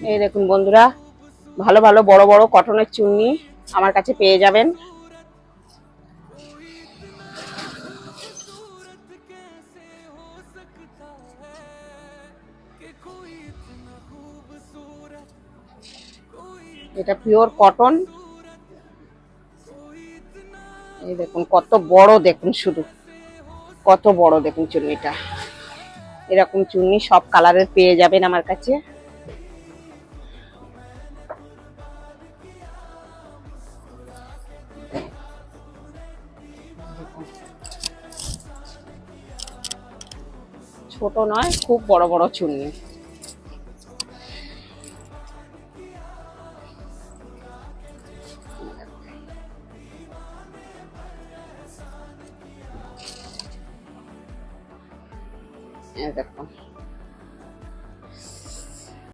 এই দেখুন বন্ধুরা, ভালো ভালো বড় বড় কটনের চুন্নি আমার কাছে পেয়ে যাবেন। এটা পিওর কটন। এই দেখুন কত বড়, দেখুন শুধু কত বড়, দেখুন চুন্নিটা। এরকম চুন্নি সব কালারের পেয়ে যাবেন আমার কাছে। ছোট নয়, খুব বড় বড় চুন্নি। এই দেখুন।